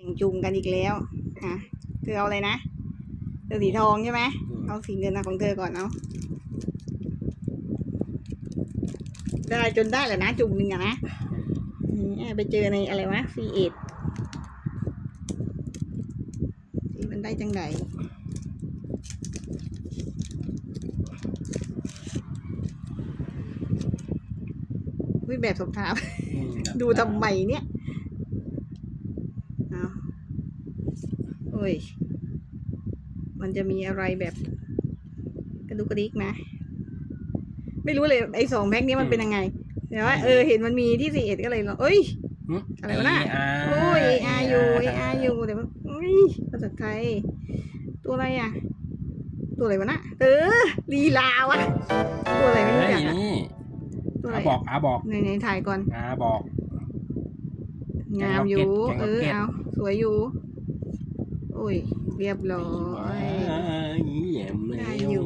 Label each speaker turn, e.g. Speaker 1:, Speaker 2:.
Speaker 1: แต่งจุ่มกันอีกแล้วอ่ะเธอเอาอะไรนะเธอสีทองใช่ไหมเอาสีเงินนะของเธอก่อนเอาได้จนได้แหละนะจุ่มหนึ่งอะนะไปเจอในอะไรวะC8ที่มันได้จังไดวิแบบสอบถามดูทำไมเนี่ยเอาโอ้ยมันจะมีอะไรแบบกระดุกกระดิกนะไม่รู้เลยไอ้2 แพ็คนี้มันเป็นยังไงเดี๋ยวว่าเห็นมันมีที่C8ก็เลยลองเอ้ยอะไรวะน่ะโอ้ยARอยู่แต่ว่าภาษาไทยตัวอะไรอ่ะตัวอะไรวะน่ะลีลาวะตัวอะไรไม่รู้จักอ่ะตัวอะไร
Speaker 2: บอก
Speaker 1: ในถ่ายก่อน
Speaker 2: บอก
Speaker 1: งามอยู่เอาสวยอยู่โอ้ยเรียบร้อยได้อยู่